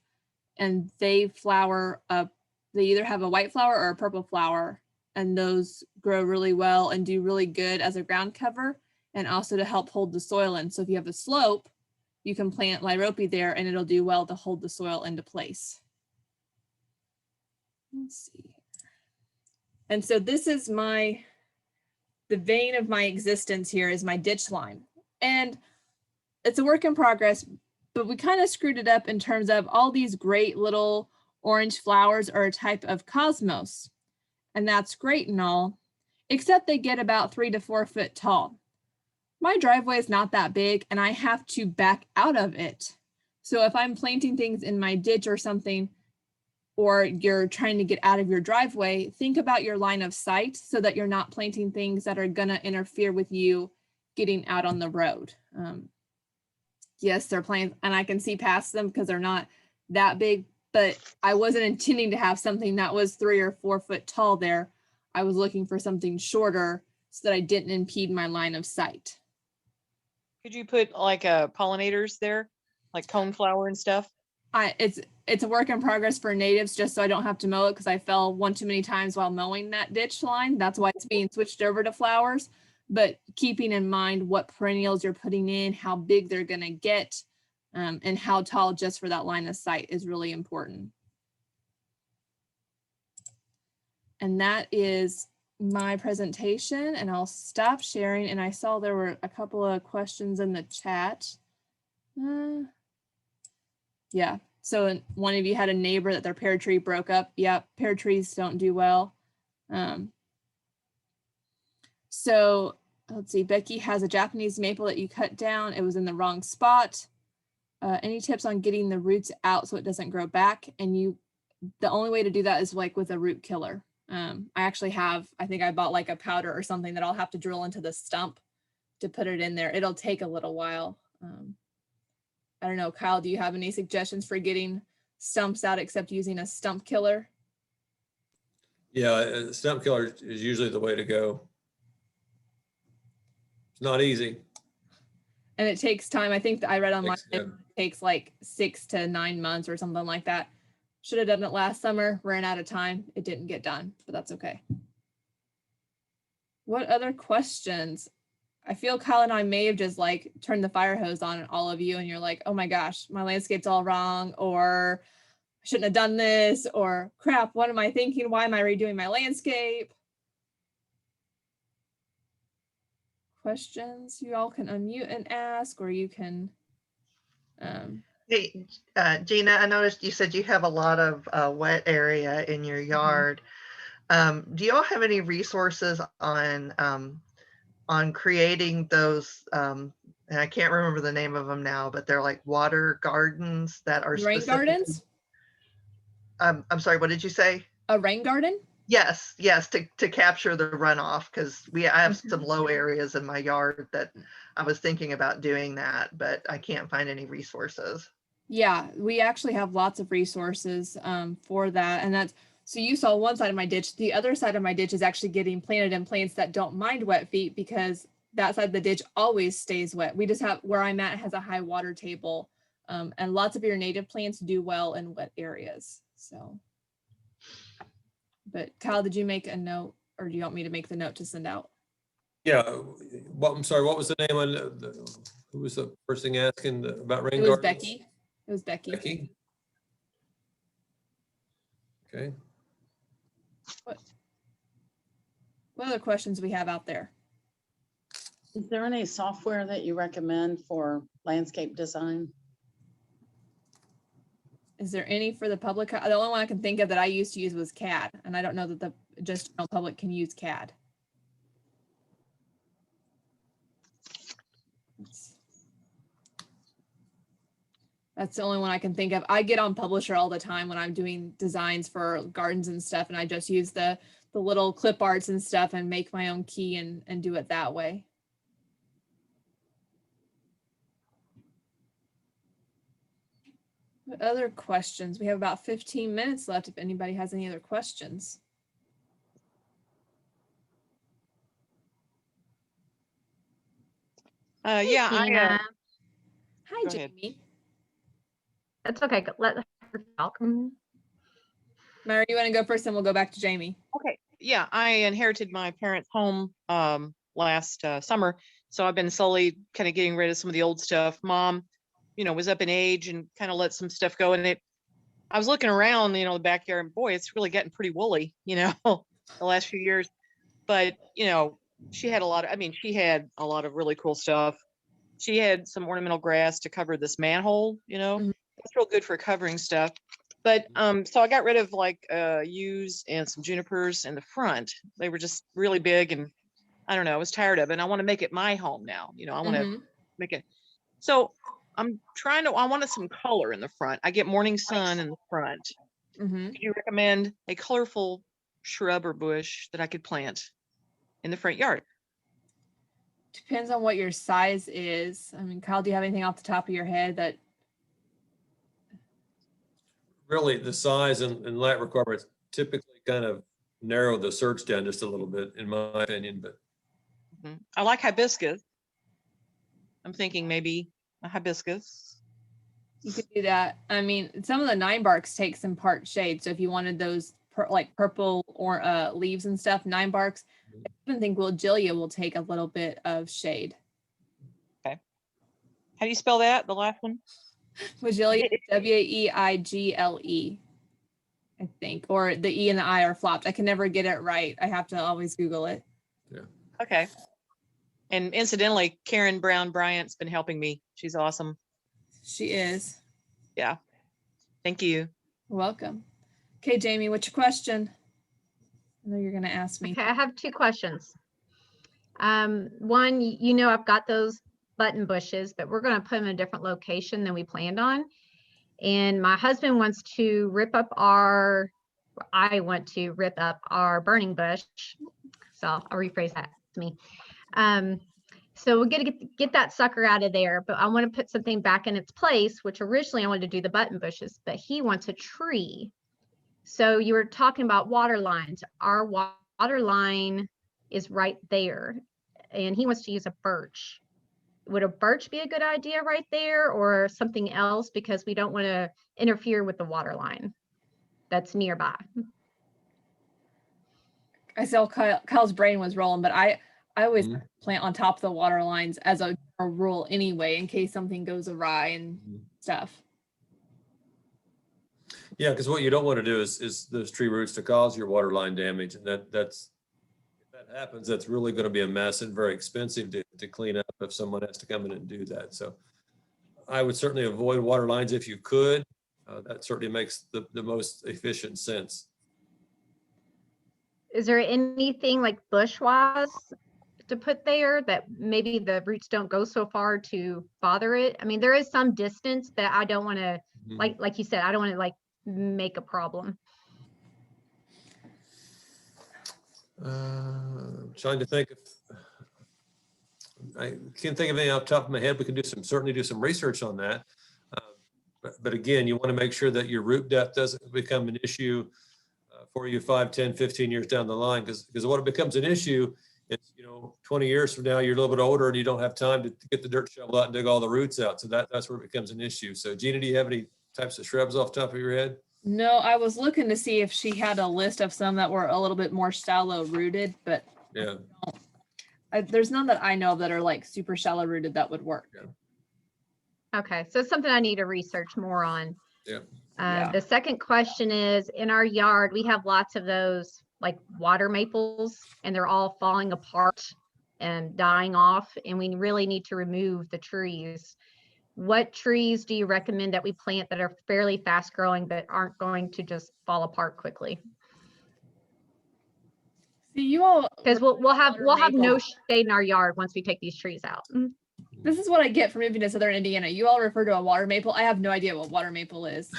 [SPEAKER 4] and they flower up. They either have a white flower or a purple flower, and those grow really well and do really good as a ground cover and also to help hold the soil in. So if you have a slope, you can plant lyrope there and it'll do well to hold the soil into place. Let's see. And so this is the vein of my existence here is my ditch line. And it's a work in progress, but we kind of screwed it up in terms of all these great little orange flowers are a type of cosmos. and that's great and all, except they get about 3 to 4 foot tall. My driveway is not that big and I have to back out of it. So if I'm planting things in my ditch or something, or you're trying to get out of your driveway, think about your line of sight so that you're not planting things that are gonna interfere with you getting out on the road. Yes, they're plants, and I can see past them because they're not that big, but I wasn't intending to have something that was 3 or 4 foot tall there. I was looking for something shorter so that I didn't impede my line of sight.
[SPEAKER 5] Could you put like pollinators there, like coneflower and stuff?
[SPEAKER 4] It's a work in progress for natives, just so I don't have to mow it because I fell one too many times while mowing that ditch line. That's why it's being switched over to flowers. But keeping in mind what perennials you're putting in, how big they're gonna get, and how tall just for that line of sight is really important. And that is my presentation, and I'll stop sharing. And I saw there were a couple of questions in the chat. Yeah, so one of you had a neighbor that their pear tree broke up. Yeah, pear trees don't do well. So let's see, Becky has a Japanese maple that you cut down. It was in the wrong spot. Any tips on getting the roots out so it doesn't grow back? And the only way to do that is like with a root killer. I actually have, I think I bought like a powder or something that I'll have to drill into the stump to put it in there. It'll take a little while. I don't know, Kyle, do you have any suggestions for getting stumps out except using a stump killer?
[SPEAKER 1] Yeah, a stump killer is usually the way to go. It's not easy.
[SPEAKER 4] And it takes time. I think that I read online,
[SPEAKER 1] Yeah.
[SPEAKER 4] it takes like 6 to 9 months or something like that. Should have done it last summer, ran out of time. It didn't get done, but that's okay. What other questions? I feel Kyle and I may have just like turned the fire hose on all of you and you're like, oh my gosh, my landscape's all wrong, or I shouldn't have done this, or crap, what am I thinking? Why am I redoing my landscape? Questions, you all can unmute and ask, or you can.
[SPEAKER 2] Hey, Gina, I noticed you said you have a lot of wet area in your yard. Do you all have any resources on creating those? And I can't remember the name of them now, but they're like water gardens that are
[SPEAKER 4] Rain gardens?
[SPEAKER 2] I'm sorry, what did you say?
[SPEAKER 4] A rain garden?
[SPEAKER 2] Yes, to capture the runoff, because I have some low areas in my yard that I was thinking about doing that, but I can't find any resources.
[SPEAKER 4] Yeah, we actually have lots of resources for that. And that's, so you saw one side of my ditch. The other side of my ditch is actually getting planted in plants that don't mind wet feet, because that side of the ditch always stays wet. We just have, where I'm at has a high water table, and lots of your native plants do well in wet areas. So, but Kyle, did you make a note, or do you want me to make the note to send out?
[SPEAKER 1] Yeah, well, I'm sorry, what was the name on who was the person asking about rain
[SPEAKER 4] It was
[SPEAKER 1] gardens?
[SPEAKER 4] Becky. It was Becky.
[SPEAKER 1] Becky? Okay.
[SPEAKER 4] What other questions we have out there?
[SPEAKER 3] Is there any software that you recommend for landscape design?
[SPEAKER 4] Is there any for the public? The only one I can think of that I used to use was CAD, and I don't know that the just general public can use CAD. That's the only one I can think of. I get on Publisher all the time when I'm doing designs for gardens and stuff, and I just use the little clip arts and stuff and make my own key and do it that way. What other questions? We have about 15 minutes left if anybody has any other questions.
[SPEAKER 5] Yeah,
[SPEAKER 6] Gina.
[SPEAKER 4] Hi,
[SPEAKER 5] Go ahead.
[SPEAKER 4] Jamie.
[SPEAKER 6] That's okay. Let her talk.
[SPEAKER 4] Mary, you want to go first, and we'll go back to Jamie.
[SPEAKER 5] Okay. Yeah, I inherited my parents' home last summer, so I've been slowly kind of getting rid of some of the old stuff. Mom, was up in age and kind of let some stuff go. And I was looking around, the backyard, and boy, it's really getting pretty woolly, the last few years. But she had a lot of really cool stuff. She had some ornamental grass to cover this manhole. It's real good for covering stuff. But so I got rid of like yews and some junipers in the front. They were just really big, and I don't know, I was tired of it. And I want to make it my home now. I want to
[SPEAKER 4] Mhm.
[SPEAKER 5] make it. So I wanted some color in the front. I get morning sun in the front.
[SPEAKER 4] Mhm.
[SPEAKER 5] Could you recommend a colorful shrub or bush that I could plant in the front yard?
[SPEAKER 4] Depends on what your size is. I mean, Kyle, do you have anything off the top of your head that?
[SPEAKER 1] Really, the size and light requirements typically kind of narrow the search down just a little bit, in my opinion, but
[SPEAKER 5] I like hibiscus. I'm thinking maybe a hibiscus.
[SPEAKER 4] You could do that. I mean, some of the Ninebarks take some part shade. So if you wanted those like purple or leaves and stuff, Ninebarks, I even think Wilgelia will take a little bit of shade.
[SPEAKER 5] How do you spell that? The last one?
[SPEAKER 4] Wilgelia, Weigle, I think, or the E and the I are flopped. I can never get it right. I have to always Google it.
[SPEAKER 5] Okay. And incidentally, Karen Brown Bryant's been helping me. She's awesome.
[SPEAKER 4] She is.
[SPEAKER 5] Yeah. Thank you.
[SPEAKER 4] Welcome. Okay, Jamie, what's your question? I know you're going to ask me.
[SPEAKER 6] Okay, I have two questions. One, I've got those button bushes, but we're going to put them in a different location than we planned on. And my husband wants to I want to rip up our burning bush. So I'll rephrase that to me. So we're gonna get that sucker out of there, but I want to put something back in its place, which originally I wanted to do the button bushes, but he wants a tree. So you were talking about water lines. Our water line is right there, and he wants to use a birch. Would a birch be a good idea right there, or something else, because we don't want to interfere with the water line that's nearby?
[SPEAKER 4] I saw Kyle's brain was rolling, but I always
[SPEAKER 1] Mhm.
[SPEAKER 4] plant on top of the water lines as a rule anyway, in case something goes awry and stuff.
[SPEAKER 1] yeah, because what you don't want to do is those tree roots to cause your water line damage. And that's, if that happens, that's really going to be a mess and very expensive to clean up if someone has to come in and do that. So I would certainly avoid water lines if you could. That certainly makes the most efficient sense.
[SPEAKER 6] Is there anything like bush-wise to put there that maybe the roots don't go so far to bother it? I mean, there is some distance that I don't want to,
[SPEAKER 1] Mhm.
[SPEAKER 6] like you said, I don't want to like make a problem.
[SPEAKER 1] Trying to think if I can't think of anything off the top of my head. We can certainly do some research on that. But again, you want to make sure that your root depth doesn't become an issue for you 5, 10, 15 years down the line. Because what it becomes an issue is, 20 years from now, you're a little bit older and you don't have time to get the dirt shovel out and dig all the roots out. So that's where it becomes an issue. So Gina, do you have any types of shrubs off the top of your head?
[SPEAKER 4] No, I was looking to see if she had a list of some that were a little bit more shallow rooted, but
[SPEAKER 1] Yeah.
[SPEAKER 4] there's none that I know that are like super shallow rooted that would work.
[SPEAKER 6] Okay, so it's something I need to research more on.
[SPEAKER 1] Yeah.
[SPEAKER 5] Yeah.
[SPEAKER 6] The second question is, in our yard, we have lots of those like water maples, and they're all falling apart and dying off, and we really need to remove the trees. What trees do you recommend that we plant that are fairly fast growing but aren't going to just fall apart quickly?
[SPEAKER 4] See, you all,
[SPEAKER 6] Because we'll have
[SPEAKER 4] water
[SPEAKER 6] no
[SPEAKER 4] maple.
[SPEAKER 6] shade in our yard once we take these trees out.
[SPEAKER 4] This is what I get from moving to Southern Indiana. You all refer to a water maple. I have no idea what water maple is.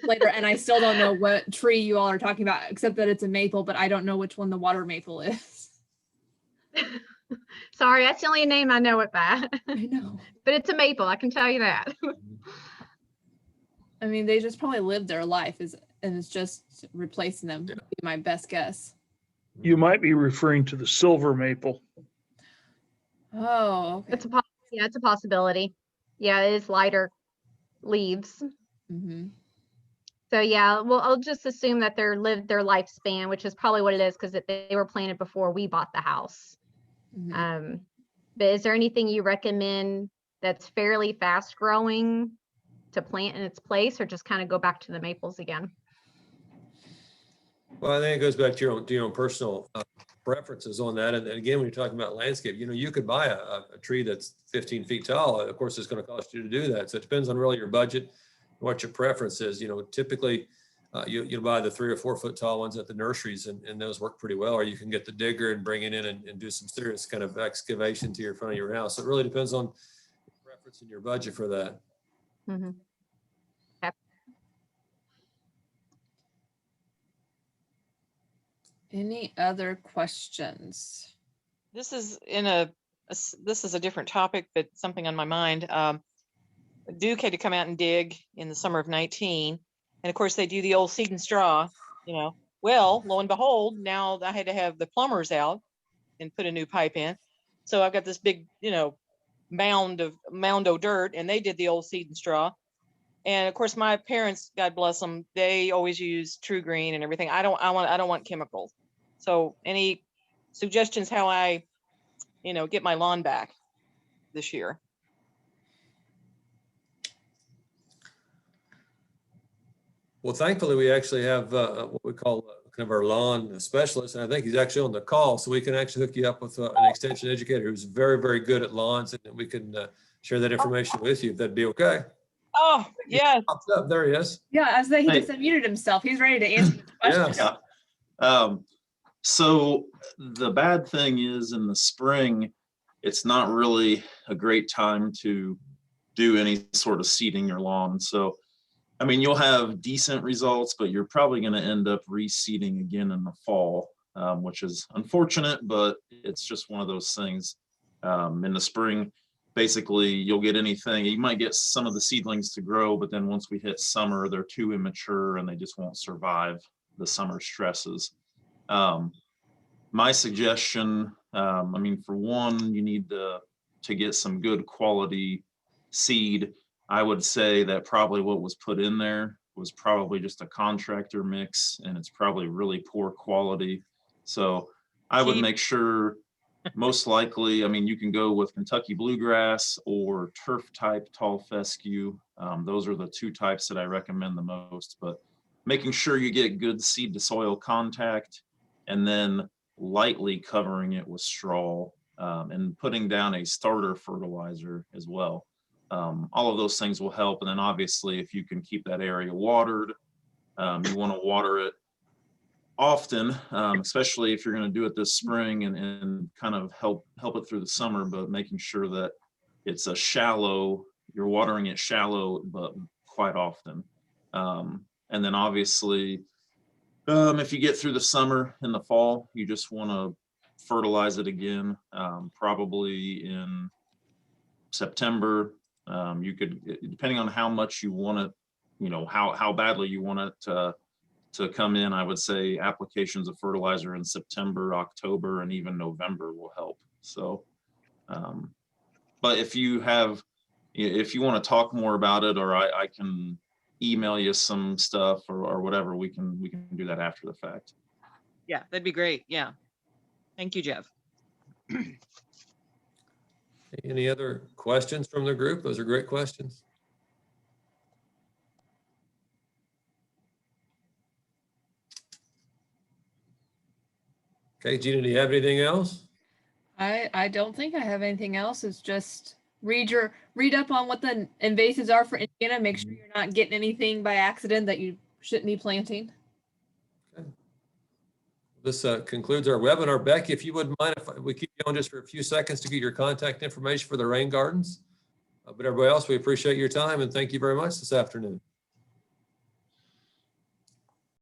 [SPEAKER 4] Later, and I still don't know what tree you all are talking about, except that it's a maple, but I don't know which one the water maple is.
[SPEAKER 6] Sorry, that's the only name I know it by.
[SPEAKER 4] I know.
[SPEAKER 6] But it's a maple, I can tell you that.
[SPEAKER 4] I mean, they just probably lived their life, and it's just replacing them.
[SPEAKER 1] Yeah.
[SPEAKER 4] Would be my best guess.
[SPEAKER 7] You might be referring to the silver maple.
[SPEAKER 4] Oh, okay.
[SPEAKER 6] Yeah, it's a possibility. Yeah, it is lighter leaves.
[SPEAKER 4] Mm-hmm.
[SPEAKER 6] So yeah, well, I'll just assume that they're lived their lifespan, which is probably what it is, because they were planted before we bought the house.
[SPEAKER 4] Mm-hmm.
[SPEAKER 6] But is there anything you recommend that's fairly fast growing to plant in its place, or just kind of go back to the maples again?
[SPEAKER 1] Well, I think it goes back to your own personal preferences on that. And again, when you're talking about landscape, you could buy a tree that's 15 feet tall. Of course, it's going to cost you to do that. So it depends on really your budget what your preference is. Typically you'll buy the 3 or 4 foot tall ones at the nurseries, and those work pretty well. Or you can get the digger and bring it in and do some serious kind of excavation to your front of your house. It really depends on your preference and your budget for that.
[SPEAKER 6] Mhm.
[SPEAKER 4] Any other questions?
[SPEAKER 5] This is this is a different topic, but something on my mind. Duke had to come out and dig in the summer of 19. And of course they do the old seed and straw, well, lo and behold, now I had to have the plumbers out and put a new pipe in. So I've got this big, mound of dirt, and they did the old seed and straw. And of course my parents, God bless them, they always use True Green and everything. I don't want chemicals. So any suggestions how I, get my lawn back this year?
[SPEAKER 1] Well, thankfully, we actually have what we call kind of our lawn specialist, and I think he's actually on the call, so we can actually hook you up with an extension educator who's very, very good at lawns, and we can share that information with you if that'd be okay.
[SPEAKER 5] Oh, yes.
[SPEAKER 1] Pops up. There he is.
[SPEAKER 4] Yeah, as he
[SPEAKER 8] Hey.
[SPEAKER 4] just unmuted himself. He's ready to answer the question.
[SPEAKER 1] Yes.
[SPEAKER 8] So the bad thing is in the spring, it's not really a great time to do any sort of seeding your lawn. So, I mean, you'll have decent results, but you're probably going to end up reseeding again in the fall, which is unfortunate, but it's just one of those things. In the spring, basically, you'll get anything. You might get some of the seedlings to grow, but then once we hit summer, they're too immature and they just won't survive the summer stresses. My suggestion, I mean, for one, you need to get some good quality seed. I would say that probably what was put in there was probably just a contractor mix, and it's probably really poor quality. So I would
[SPEAKER 5] Cheap.
[SPEAKER 8] make sure, most likely, I mean, you can go with Kentucky bluegrass or turf type tall fescue. Those are the 2 types that I recommend the most, but making sure you get good seed to soil contact, and then lightly covering it with straw, and putting down a starter fertilizer as well. All of those things will help. And then obviously, if you can keep that area watered, you want to water it often, especially if you're going to do it this spring, and kind of help it through the summer, but making sure that it's you're watering it shallow, but quite often. And then obviously, if you get through the summer, in the fall, you just want to fertilize it again, probably in September. You could, depending on how much you want it, how badly you want it to come in, I would say applications of fertilizer in September, October, and even November will help. So, but if you want to talk more about it, or I can email you some stuff or whatever, we can do that after the fact.
[SPEAKER 5] Yeah, that'd be great. Yeah. Thank you, Jeff.
[SPEAKER 1] Any other questions from the group? Those are great questions. Okay, Gina, do you have anything else?
[SPEAKER 4] I don't think I have anything else. It's just read up on what the invasives are for Indiana. Make sure you're not getting anything by accident that you shouldn't be planting.
[SPEAKER 1] Okay. This concludes our webinar. Becky, if you wouldn't mind if we keep going just for a few seconds to get your contact information for the rain gardens. But everybody else, we appreciate your time and thank you very much this afternoon.